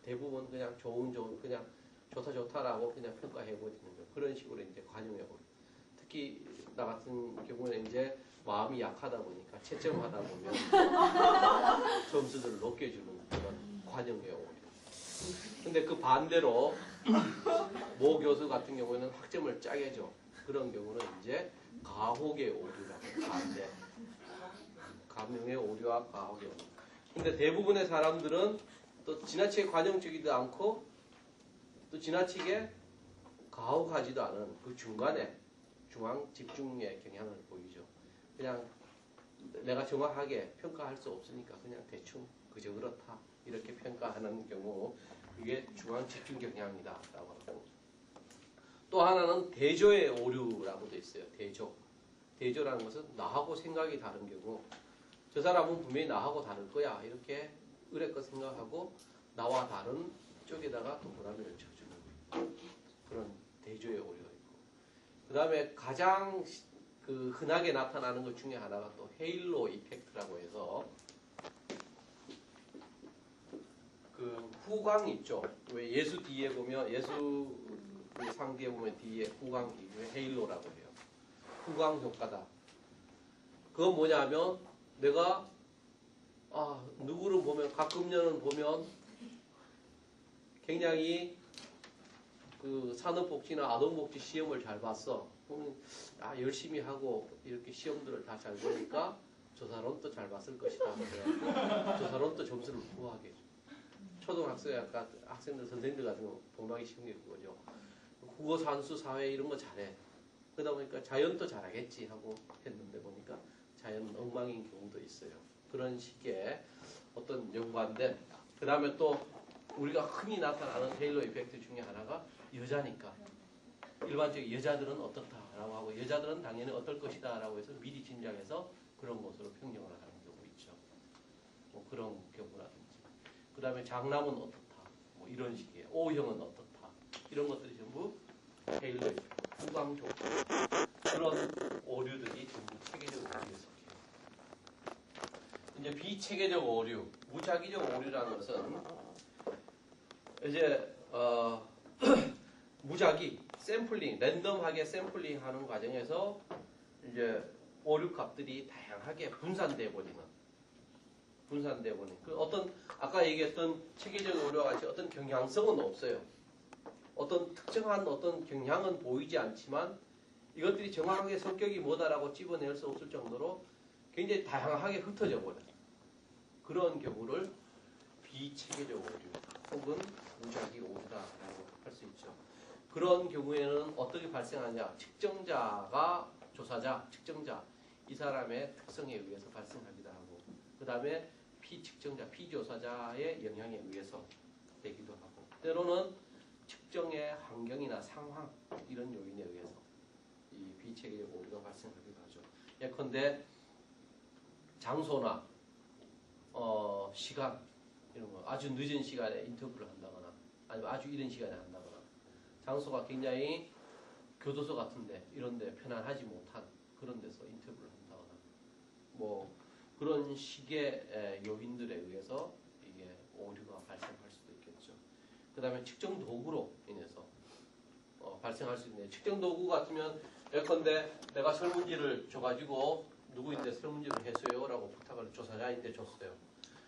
대부분 그냥 그냥 좋다라고 그냥 평가해버리는 거예요. 그런 식으로 이제 관용의 오류. 특히 나 같은 경우는 이제 마음이 약하다 보니까 채점하다 보면 점수들을 높게 주는 그런 관용의 오류. 근데 그 반대로 모 교수 같은 경우에는 학점을 짜게 줘. 그런 경우는 이제 가혹의 오류라고 반대. 감명의 오류와 가혹의 오류. 근데 대부분의 사람들은 또 지나치게 관용적이지도 않고 또 지나치게 가혹하지도 않은 그 중간에 중앙 집중의 경향을 보이죠. 그냥 내가 정확하게 평가할 수 없으니까 그냥 대충 그저 그렇다 이렇게 평가하는 경우 이게 중앙 집중 경향이다 라고 하고 또 하나는 대조의 오류라고 돼 있어요. 대조라는 것은 나하고 생각이 다른 경우 저 사람은 분명히 나하고 다를 거야 이렇게 의뢰 거 생각하고 나와 다른 쪽에다가 동그라미를 쳐주는 그런 대조의 오류가 있고, 그 다음에 가장 그 흔하게 나타나는 것 중에 하나가 또 헤일로 이펙트라고 해서 그 후광 있죠. 왜 예수 뒤에 보면 예수 그 상기에 보면 뒤에 후광이 헤일로라고 해요. 후광 효과다. 그건 뭐냐면 내가 누구를 보면 가끔녀는 보면 굉장히 그 산업복지나 아동복지 시험을 잘 봤어. 그러면 열심히 하고 이렇게 시험들을 다 잘 보니까 저 사람도 잘 봤을 것이다. 저 사람도 점수를 후하게 줘. 초등학생 아까 학생들 선생님들 같은 거 보호하기 쉬운 게 그거죠. 국어, 산수, 사회 이런 거 잘해. 그러다 보니까 자연도 잘하겠지 하고 했는데 보니까 자연 엉망인 경우도 있어요. 그런 식의 어떤 연관된, 그 다음에 또 우리가 흔히 나타나는 헤일로 이펙트 중에 하나가 여자니까 일반적인 여자들은 어떻다라고 하고 여자들은 당연히 어떨 것이다 라고 해서 미리 짐작해서 그런 것으로 평정을 하는 경우 있죠. 뭐 그런 경우라든지, 그 다음에 장남은 어떻다 뭐 이런 식의 O형은 어떻다 이런 것들이 전부 헤일로 이펙트, 후광 조건, 그런 오류들이 전부 체계적 오류에 속해요. 이제 비체계적 오류, 무작위적 오류라는 것은 이제 무작위, 샘플링, 랜덤하게 샘플링 하는 과정에서 이제 오류 값들이 다양하게 분산돼 버리는 그 어떤 아까 얘기했던 체계적 오류와 같이 어떤 경향성은 없어요. 어떤 특정한 어떤 경향은 보이지 않지만 이것들이 정확하게 성격이 뭐다라고 집어낼 수 없을 정도로 굉장히 다양하게 흩어져 버려요. 그런 경우를 비체계적 오류 혹은 무작위 오류다라고 할 수 있죠. 그런 경우에는 어떻게 발생하냐? 측정자가 조사자, 측정자 이 사람의 특성에 의해서 발생하기도 하고, 그 다음에 피측정자, 피조사자의 영향에 의해서 되기도 하고, 때로는 측정의 환경이나 상황 이런 요인에 의해서 이 비체계적 오류가 발생하기도 하죠. 예컨대 장소나 시간 이런 거 아주 늦은 시간에 인터뷰를 한다거나 아니면 아주 이른 시간에 한다거나 장소가 굉장히 교도소 같은데 이런데 편안하지 못한 그런 데서 인터뷰를 한다거나 뭐 그런 식의 요인들에 의해서 이게 오류가 발생할 수도 있겠죠. 그 다음에 측정 도구로 인해서 발생할 수 있는데, 측정 도구 같으면 예컨대 내가 설문지를 줘가지고 누구인데 설문지를 해줘요 라고 부탁을 조사자인데 줬어요.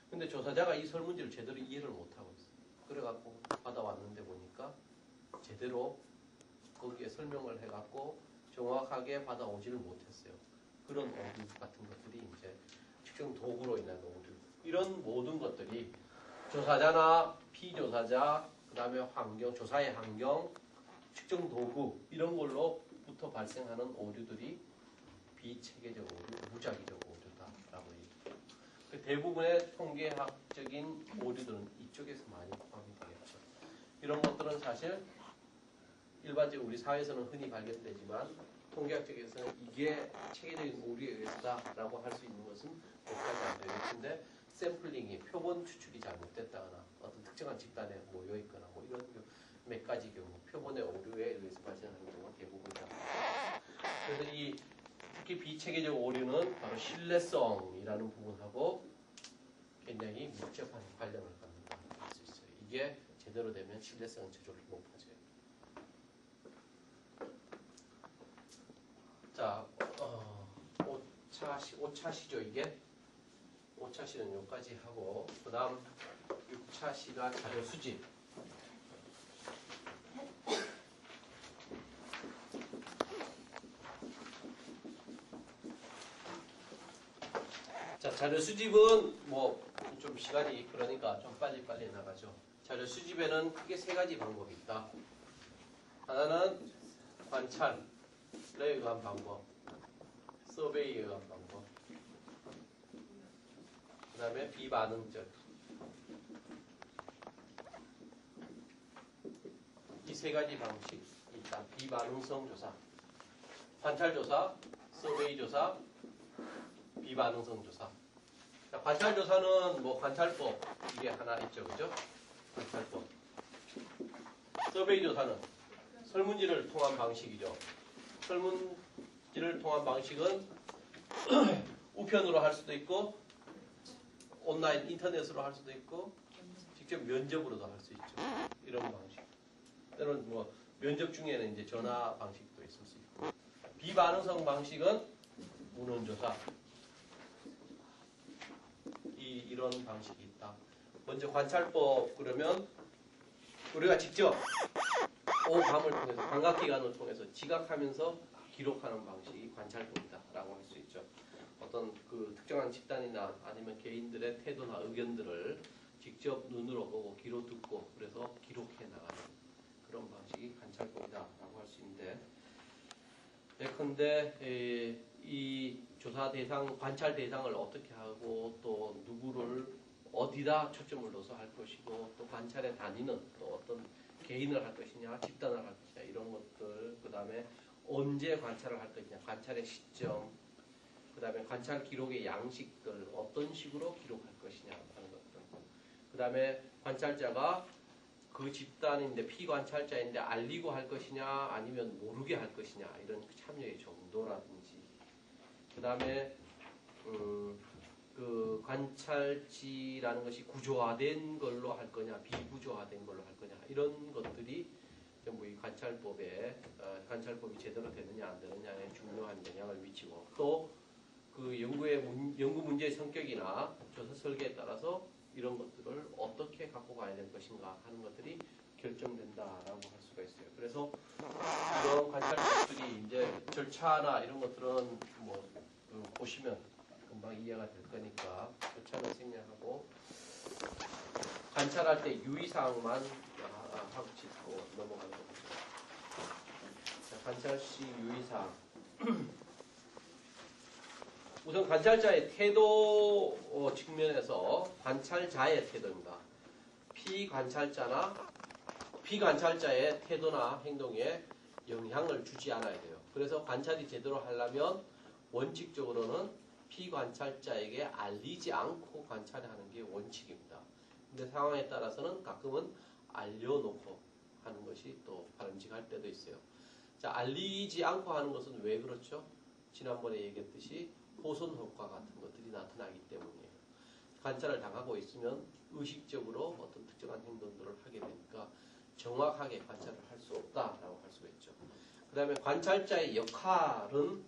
근데 조사자가 이 설문지를 제대로 이해를 못하고 있어요. 그래갖고 받아왔는데 보니까 제대로 거기에 설명을 해갖고 정확하게 받아오지를 못했어요. 그런 오류 같은 것들이 이제 측정 도구로 인한 오류. 이런 모든 것들이 조사자나 피조사자, 그 다음에 환경, 조사의 환경, 측정 도구 이런 걸로부터 발생하는 오류들이 비체계적 오류, 무작위적 오류다라고 얘기해요. 대부분의 통계학적인 오류들은 이쪽에서 많이 포함이 되겠죠. 이런 것들은 사실 일반적으로 우리 사회에서는 흔히 발견되지만 통계학적에서는 이게 체계적인 오류에 의해서다라고 할 수 있는 것은 몇 가지 안 돼요. 근데 샘플링이 표본 추출이 잘못됐다거나 어떤 특정한 집단에 모여 있거나 뭐 이런 몇 가지 경우 표본의 오류에 의해서 발생하는 경우가 대부분이다. 그래서 이 특히 비체계적 오류는 바로 신뢰성이라는 부분하고 굉장히 밀접한 관련을 갖는다고 할 수 있어요. 이게 제대로 되면 신뢰성은 저절로 높아져요. 자, 5차시죠, 이게? 5차시는 여기까지 하고, 그 다음 6차시가 자료 수집. 자, 자료 수집은 뭐 좀 시간이 그러니까 좀 빨리빨리 나가죠. 자료 수집에는 크게 세 가지 방법이 있다. 하나는 관찰에 의한 방법, 서베이에 의한 방법, 그 다음에 비반응적. 이 세 가지 방식이 있다. 비반응성 조사, 관찰 조사, 서베이 조사, 비반응성 조사. 자, 관찰조사는 뭐 관찰법 이게 하나 있죠, 그죠? 관찰법. 서베이 조사는 설문지를 통한 방식이죠. 설문지를 통한 방식은 우편으로 할 수도 있고 온라인 인터넷으로 할 수도 있고 직접 면접으로도 할 수 있죠. 이런 방식. 때로는 뭐 면접 중에는 이제 전화 방식도 있을 수 있고. 비반응성 방식은 문헌조사. 이런 방식이 있다. 먼저 관찰법 그러면 우리가 직접 오감을 통해서 감각기관을 통해서 지각하면서 기록하는 방식이 관찰법이다라고 할 수 있죠. 어떤 그 특정한 집단이나 아니면 개인들의 태도나 의견들을 직접 눈으로 보고 귀로 듣고 그래서 기록해 나가는 그런 방식이 관찰법이다라고 할 수 있는데, 예컨대 이 조사 대상, 관찰 대상을 어떻게 하고 또 누구를 어디다 초점을 둬서 할 것이고 또 관찰의 단위는 또 어떤 개인을 할 것이냐 집단을 할 것이냐 이런 것들, 그 다음에 언제 관찰을 할 것이냐 관찰의 시점, 그 다음에 관찰 기록의 양식들 어떤 식으로 기록할 것이냐 하는 것들, 그 다음에 관찰자가 그 집단인데 피관찰자인데 알리고 할 것이냐 아니면 모르게 할 것이냐 이런 참여의 정도라든지, 그 다음에 그 관찰지라는 것이 구조화된 걸로 할 거냐 비구조화된 걸로 할 거냐 이런 것들이 전부 이 관찰법에 관찰법이 제대로 되느냐 안 되느냐에 중요한 영향을 미치고, 또 그 연구 문제의 성격이나 조사 설계에 따라서 이런 것들을 어떻게 갖고 가야 될 것인가 하는 것들이 결정된다라고 할 수가 있어요. 그래서 이런 관찰법들이 이제 절차나 이런 것들은 뭐 보시면 금방 이해가 될 거니까 절차는 생략하고 관찰할 때 유의사항만 하고 짚고 넘어가는 거죠. 자, 관찰 시 유의사항. 우선 관찰자의 태도 측면에서 관찰자의 태도입니다. 피관찰자의 태도나 행동에 영향을 주지 않아야 돼요. 그래서 관찰이 제대로 하려면 원칙적으로는 피관찰자에게 알리지 않고 관찰하는 게 원칙입니다. 근데 상황에 따라서는 가끔은 알려놓고 하는 것이 또 바람직할 때도 있어요. 자, 알리지 않고 하는 것은 왜 그렇죠? 지난번에 얘기했듯이 호선 효과 같은 것들이 나타나기 때문이에요. 관찰을 당하고 있으면 의식적으로 어떤 특정한 행동들을 하게 되니까 정확하게 관찰을 할 수 없다라고 할 수가 있죠. 그 다음에 관찰자의 역할은,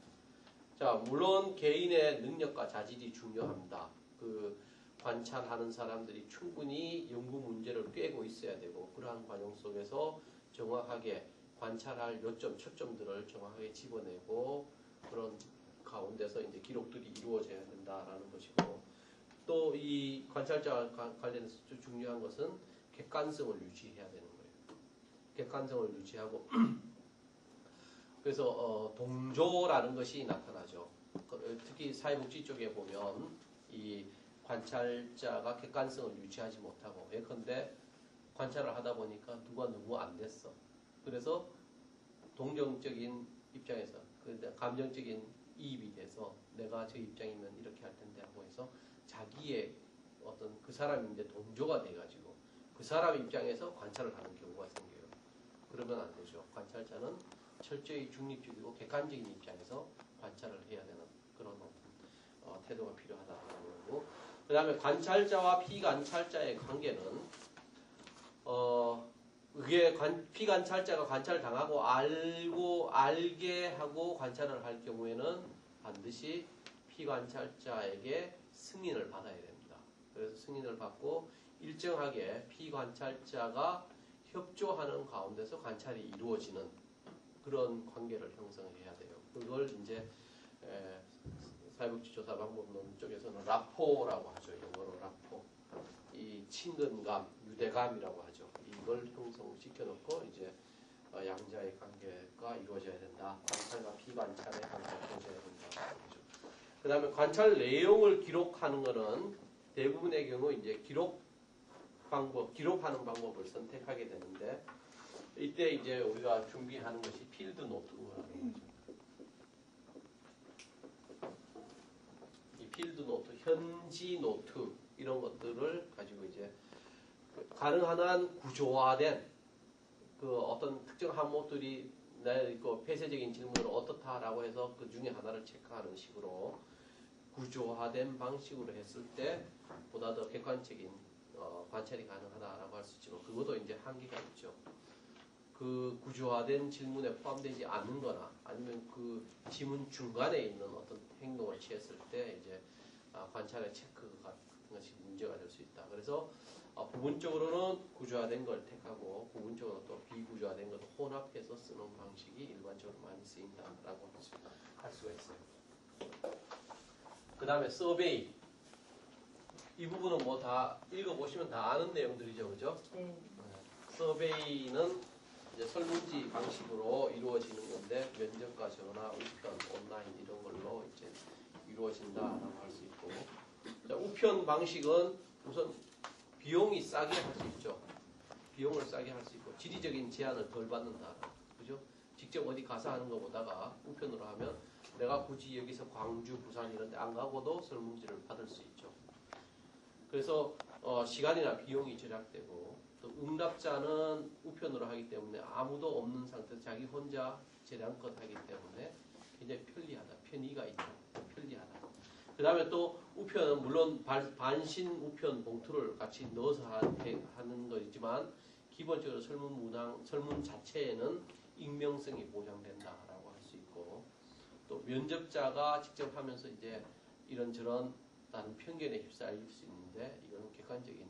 자, 물론 개인의 능력과 자질이 중요합니다. 그 관찰하는 사람들이 충분히 연구 문제를 꿰고 있어야 되고, 그러한 과정 속에서 정확하게 관찰할 요점, 초점들을 정확하게 집어내고 그런 가운데서 이제 기록들이 이루어져야 된다라는 것이고, 또 이 관찰자와 관련해서 중요한 것은 객관성을 유지해야 되는 거예요. 객관성을 유지하고 그래서 동조라는 것이 나타나죠. 특히 사회복지 쪽에 보면 이 관찰자가 객관성을 유지하지 못하고, 예컨대 관찰을 하다 보니까 누가 너무 안 됐어. 그래서 동정적인 입장에서 감정적인 이입이 돼서 내가 저 입장이면 이렇게 할 텐데 하고 해서 자기의 어떤 그 사람인데 동조가 돼가지고 그 사람 입장에서 관찰을 하는 경우가 생겨요. 그러면 안 되죠. 관찰자는 철저히 중립적이고 객관적인 입장에서 관찰을 해야 되는 그런 어떤 태도가 필요하다는 거고, 그 다음에 관찰자와 피관찰자의 관계는 그게 피관찰자가 관찰을 당하고 알게 하고 관찰을 할 경우에는 반드시 피관찰자에게 승인을 받아야 됩니다. 그래서 승인을 받고 일정하게 피관찰자가 협조하는 가운데서 관찰이 이루어지는 그런 관계를 형성해야 돼요. 그걸 이제 사회복지조사 방법론 쪽에서는 라포라고 하죠. 영어로 라포. 이 친근감, 유대감이라고 하죠. 이걸 형성시켜 놓고 이제 양자의 관계가 이루어져야 된다. 관찰과 피관찰의 관계가 이루어져야 된다. 그 다음에 관찰 내용을 기록하는 것은 대부분의 경우 이제 기록하는 방법을 선택하게 되는데, 이때 이제 우리가 준비하는 것이 필드 노트라는 거죠. 이 필드 노트, 편지 노트 이런 것들을 가지고 이제 가능한 한 구조화된 그 어떤 특정 항목들이 그 폐쇄적인 질문을 어떻다라고 해서 그 중에 하나를 체크하는 식으로 구조화된 방식으로 했을 때 보다 더 객관적인 관찰이 가능하다라고 할 수 있지만 그것도 이제 한계가 있죠. 그 구조화된 질문에 포함되지 않는 거나 아니면 그 지문 중간에 있는 어떤 행동을 취했을 때 이제 관찰의 체크 같은 것이 문제가 될 수 있다. 그래서 부분적으로는 구조화된 걸 택하고 부분적으로 또 비구조화된 것을 혼합해서 쓰는 방식이 일반적으로 많이 쓰인다라고 할 수가 있어요. 그 다음에 서베이. 이 부분은 뭐 다 읽어보시면 다 아는 내용들이죠. 그죠? 네. 서베이는 이제 설문지 방식으로 이루어지는 건데 면접과 전화, 우편, 온라인 이런 걸로 이제 이루어진다라고 할 수 있고 자, 우편 방식은 우선 비용이 싸게 할 수 있죠. 비용을 싸게 할 수 있고 지리적인 제한을 덜 받는다. 그죠? 직접 어디 가서 하는 것보다가 우편으로 하면 내가 굳이 여기서 광주, 부산 이런 데 안 가고도 설문지를 받을 수 있죠. 그래서 시간이나 비용이 절약되고 또 응답자는 우편으로 하기 때문에 아무도 없는 상태에서 자기 혼자 재량껏 하기 때문에 굉장히 편리하다. 편의가 있다. 편리하다. 그 다음에 또 우편은 물론 반신 우편 봉투를 같이 넣어서 하는 거지만 기본적으로 설문 자체에는 익명성이 보장된다라고 할 수 있고 또 면접자가 직접 하면서 이제 이런저런 다른 편견에 휩싸일 수 있는데 이거는 객관적인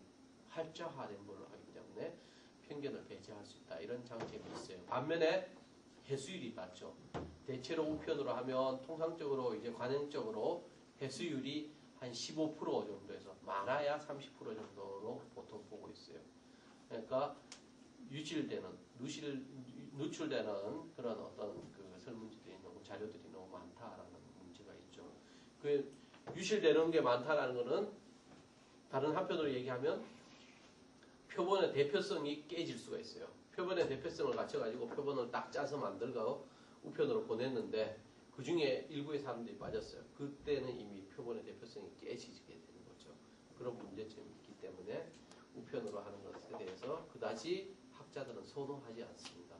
활자화된 걸로 하기 때문에 편견을 배제할 수 있다. 이런 장점이 있어요. 반면에 해수율이 낮죠. 대체로 우편으로 하면 통상적으로 이제 관행적으로 해수율이 한 15% 정도에서 많아야 30% 정도로 보통 보고 있어요. 그러니까 누출되는 그런 어떤 그 설문지들이 너무 자료들이 너무 많다라는 문제가 있죠. 그 유실되는 게 많다라는 거는 다른 한편으로 얘기하면 표본의 대표성이 깨질 수가 있어요. 표본의 대표성을 갖춰가지고 표본을 딱 짜서 만들고 우편으로 보냈는데 그 중에 일부의 사람들이 빠졌어요. 그때는 이미 표본의 대표성이 깨지게 되는 거죠. 그런 문제점이 있기 때문에 우편으로 하는 것에 대해서 그다지 학자들은 선호하지 않습니다.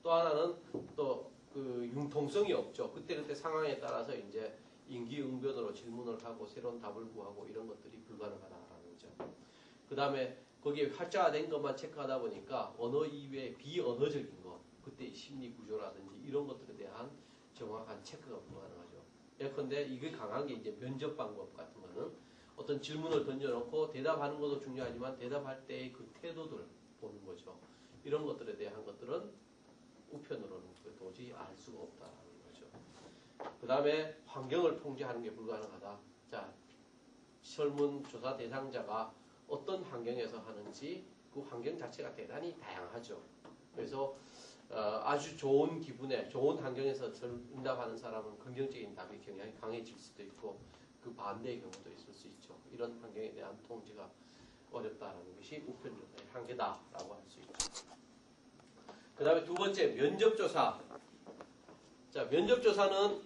또 하나는 또 그 융통성이 없죠. 그때 상황에 따라서 이제 인기응변으로 질문을 하고 새로운 답을 구하고 이런 것들이 불가능하다라는 점. 그 다음에 거기에 활자화된 것만 체크하다 보니까 언어 이외에 비언어적인 것, 그때의 심리 구조라든지 이런 것들에 대한 정확한 체크가 불가능하죠. 예컨대 이게 강한 게 이제 면접 방법 같은 거는 어떤 질문을 던져놓고 대답하는 것도 중요하지만 대답할 때의 그 태도들 보는 거죠. 이런 것들에 대한 것들은 우편으로는 도저히 알 수가 없다라는 거죠. 그 다음에 환경을 통제하는 게 불가능하다. 자, 설문조사 대상자가 어떤 환경에서 하는지 그 환경 자체가 대단히 다양하죠. 그래서 아주 좋은 기분에 좋은 환경에서 응답하는 사람은 긍정적인 답의 경향이 강해질 수도 있고 그 반대의 경우도 있을 수 있죠. 이런 환경에 대한 통제가 어렵다는 것이 우편조사의 한계다라고 할 수 있죠. 그 다음에 두 번째 면접조사. 자, 면접조사는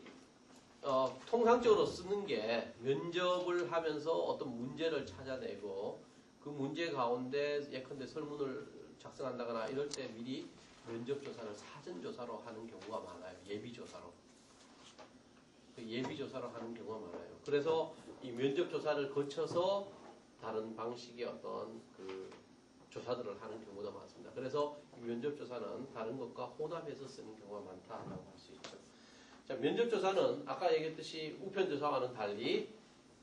통상적으로 쓰는 게 면접을 하면서 어떤 문제를 찾아내고 그 문제 가운데 예컨대 설문을 작성한다거나 이럴 때 미리 면접조사를 사전조사로 하는 경우가 많아요. 예비조사로. 예비조사로 하는 경우가 많아요. 그래서 이 면접조사를 거쳐서 다른 방식의 어떤 그 조사들을 하는 경우도 많습니다. 그래서 이 면접조사는 다른 것과 혼합해서 쓰는 경우가 많다라고 할 수 있죠. 자, 면접조사는 아까 얘기했듯이 우편조사와는 달리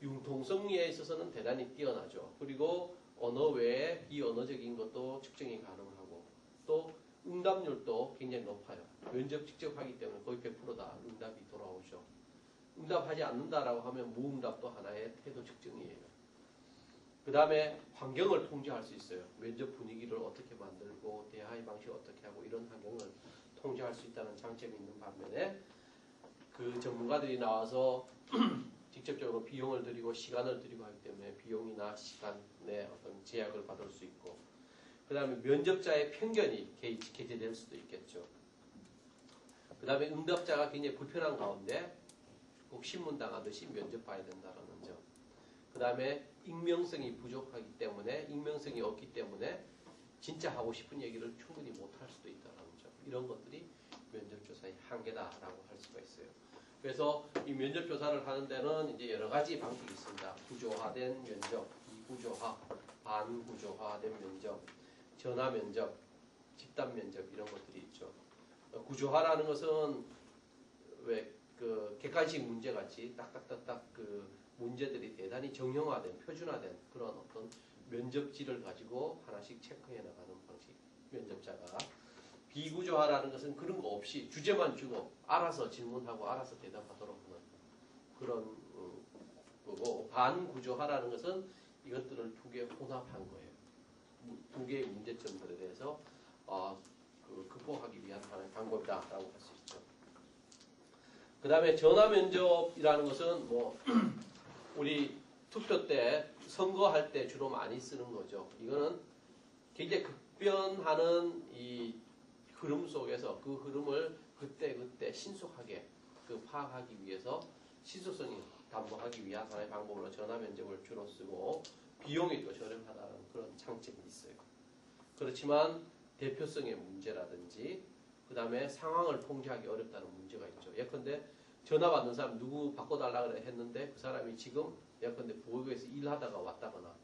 융통성에 있어서는 대단히 뛰어나죠. 그리고 언어 외에 비언어적인 것도 측정이 가능하고 또 응답률도 굉장히 높아요. 면접 직접 하기 때문에 거의 100%다 응답이 돌아오죠. 응답하지 않는다라고 하면 무응답도 하나의 태도 측정이에요. 그 다음에 환경을 통제할 수 있어요. 면접 분위기를 어떻게 만들고 대화의 방식을 어떻게 하고 이런 환경을 통제할 수 있다는 장점이 있는 반면에 그 전문가들이 나와서 직접적으로 비용을 들이고 시간을 들이고 하기 때문에 비용이나 시간의 어떤 제약을 받을 수 있고 그 다음에 면접자의 편견이 개재될 수도 있겠죠. 그 다음에 응답자가 굉장히 불편한 가운데 꼭 신문당하듯이 면접 봐야 된다는 점. 그 다음에 익명성이 부족하기 때문에, 익명성이 없기 때문에 진짜 하고 싶은 얘기를 충분히 못할 수도 있다는 점. 이런 것들이 면접조사의 한계다라고 할 수가 있어요. 그래서 이 면접조사를 하는 데는 이제 여러 가지 방식이 있습니다. 구조화된 면접, 비구조화, 반구조화된 면접, 전화 면접, 집단 면접 이런 것들이 있죠. 구조화라는 것은 왜 그 객관식 문제 같이 딱딱딱딱 그 문제들이 대단히 정형화된, 표준화된 그런 어떤 면접지를 가지고 하나씩 체크해 나가는 방식, 면접자가. 비구조화라는 것은 그런 거 없이 주제만 주고 알아서 질문하고 알아서 대답하도록 하는 그런 거고, 반구조화라는 것은 이것들을 두 개 혼합한 거예요. 두 개의 문제점들에 대해서 극복하기 위한 하나의 방법이다라고 할 수 있죠. 그 다음에 전화 면접이라는 것은 뭐 우리 투표 때 선거할 때 주로 많이 쓰는 거죠. 이거는 굉장히 급변하는 이 흐름 속에서 그 흐름을 그때 신속하게 파악하기 위해서 신속성이 담보하기 위한 하나의 방법으로 전화 면접을 주로 쓰고, 비용이 또 저렴하다는 그런 장점이 있어요. 그렇지만 대표성의 문제라든지 그 다음에 상황을 통제하기 어렵다는 문제가 있죠. 예컨대 전화 받는 사람 누구 바꿔달라고 했는데 그 사람이 지금 예컨대 부엌에서 일하다가 왔다거나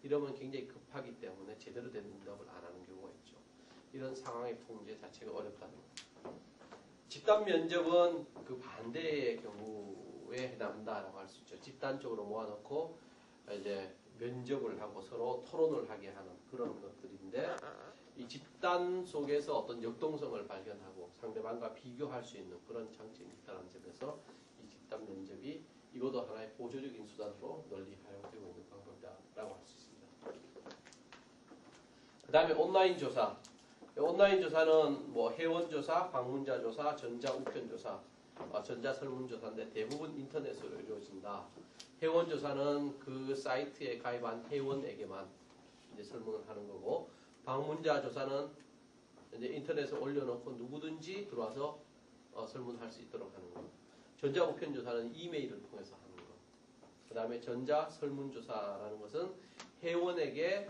이러면 굉장히 급하기 때문에 제대로 된 응답을 안 하는 경우가 있죠. 이런 상황의 통제 자체가 어렵다는 거죠. 집단 면접은 그 반대의 경우에 해당한다라고 할 수 있죠. 집단적으로 모아놓고 이제 면접을 하고 서로 토론을 하게 하는 그런 것들인데, 이 집단 속에서 어떤 역동성을 발견하고 상대방과 비교할 수 있는 그런 장점이 있다는 점에서 이 집단 면접이 이것도 하나의 보조적인 수단으로 널리 활용되고 있는 방법이다라고 할 수 있습니다. 그 다음에 온라인 조사. 온라인 조사는 뭐 회원조사, 방문자 조사, 전자우편 조사, 전자설문조사인데 대부분 인터넷으로 이루어진다. 회원조사는 그 사이트에 가입한 회원에게만 이제 설문을 하는 거고, 방문자 조사는 이제 인터넷에 올려놓고 누구든지 들어와서 설문할 수 있도록 하는 거. 전자우편 조사는 이메일을 통해서 하는 거. 그 다음에 전자설문조사라는 것은 회원에게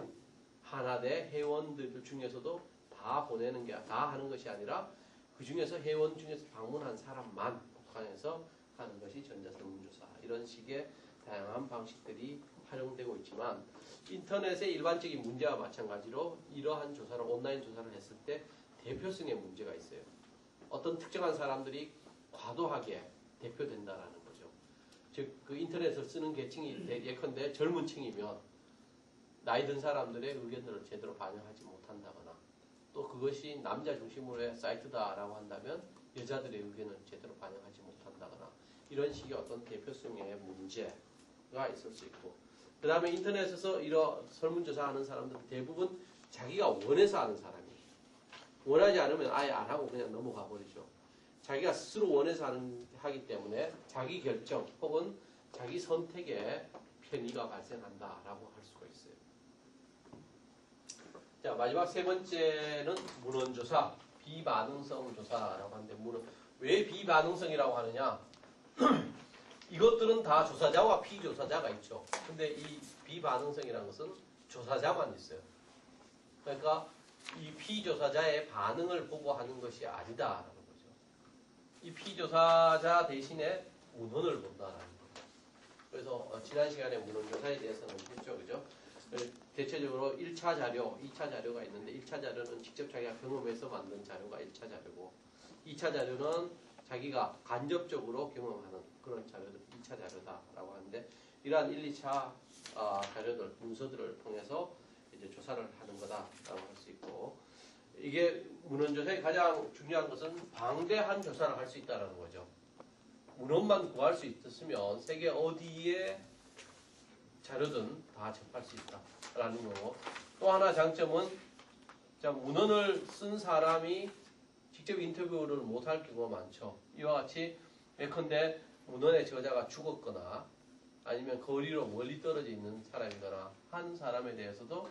하나대 회원들 중에서도 다 보내는 게, 다 하는 것이 아니라 그 중에서 회원 중에서 방문한 사람만 국한해서 하는 것이 전자설문조사. 이런 식의 다양한 방식들이 활용되고 있지만, 인터넷의 일반적인 문제와 마찬가지로 이러한 조사를, 온라인 조사를 했을 때 대표성의 문제가 있어요. 어떤 특정한 사람들이 과도하게 대표된다라는 거죠. 즉, 그 인터넷을 쓰는 계층이 예컨대 젊은 층이면 나이 든 사람들의 의견들을 제대로 반영하지 못한다거나, 또 그것이 남자 중심으로의 사이트다라고 한다면 여자들의 의견을 제대로 반영하지 못한다거나, 이런 식의 어떤 대표성의 문제가 있을 수 있고, 그 다음에 인터넷에서 이런 설문조사하는 사람들은 대부분 자기가 원해서 하는 사람이에요. 원하지 않으면 아예 안 하고 그냥 넘어가 버리죠. 자기가 스스로 원해서 하기 때문에 자기 결정 혹은 자기 선택에 편의가 발생한다라고 할 수가 있어요. 자, 마지막 세 번째는 문헌조사, 비반응성 조사라고 하는데, 왜 비반응성이라고 하느냐? 이것들은 다 조사자와 피조사자가 있죠. 근데 이 비반응성이라는 것은 조사자만 있어요. 그러니까 이 피조사자의 반응을 보고 하는 것이 아니다라는 거죠. 이 피조사자 대신에 문헌을 본다라는 거죠. 그래서 지난 시간에 문헌조사에 대해서는 했죠. 그죠? 대체적으로 1차 자료, 2차 자료가 있는데, 1차 자료는 직접 자기가 경험해서 만든 자료가 1차 자료고, 2차 자료는 자기가 간접적으로 경험하는 그런 자료들 2차 자료다라고 하는데, 이러한 1, 2차 자료들, 문서들을 통해서 이제 조사를 하는 거다라고 할 수 있고, 이게 문헌조사의 가장 중요한 것은 방대한 조사를 할 수 있다는 거죠. 문헌만 구할 수 있었으면 세계 어디에 자료든 다 접할 수 있다라는 거고, 또 하나 장점은 문헌을 쓴 사람이 직접 인터뷰를 못할 경우가 많죠. 이와 같이 예컨대 문헌의 저자가 죽었거나 아니면 거리로 멀리 떨어져 있는 사람이거나 한 사람에 대해서도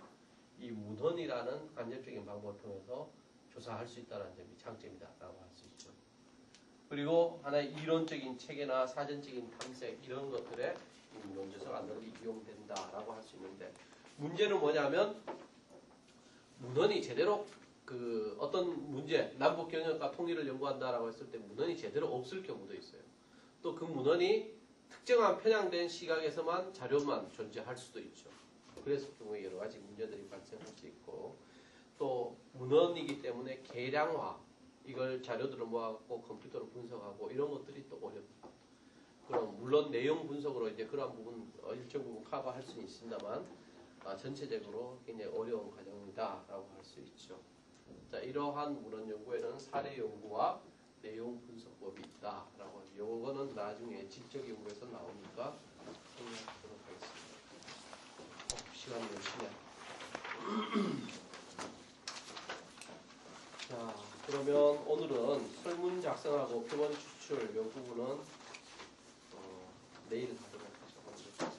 이 문헌이라는 간접적인 방법을 통해서 조사할 수 있다는 점이 장점이다라고 할 수 있죠. 그리고 하나의 이론적인 체계나 사전적인 탐색 이런 것들에 논제적 언어를 이용된다라고 할 수 있는데 문제는 뭐냐면 문헌이 제대로 그 어떤 문제 남북 경영과 통일을 연구한다라고 했을 때 문헌이 제대로 없을 경우도 있어요. 또 그 문헌이 특정한 편향된 시각에서만 자료만 존재할 수도 있죠. 그래서 경우에 여러 가지 문제들이 발생할 수 있고 또 문헌이기 때문에 계량화 이걸 자료들을 모아갖고 컴퓨터로 분석하고 이런 것들이 또 어렵다. 그럼 물론 내용 분석으로 이제 그러한 부분 일정 부분 커버할 수는 있습니다만 전체적으로 굉장히 어려운 과정이다라고 할 수 있죠. 자, 이러한 문헌 연구에는 사례 연구와 내용 분석법이 있다라고 하죠. 요거는 나중에 지적 연구에서 나오니까 설명하도록 하겠습니다. 시간이 몇 시냐? 자, 그러면 오늘은 설문 작성하고 표본 추출 요 부분은 내일 하도록 하죠.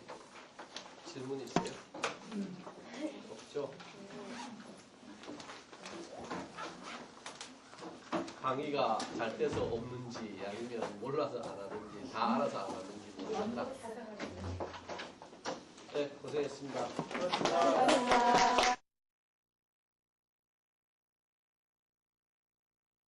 질문 있어요? 없죠? 강의가 잘 돼서 없는지 아니면 몰라서 안 하는지 다 알아서 안 하는지 모르겠다. 네, 고생했습니다. 고맙습니다.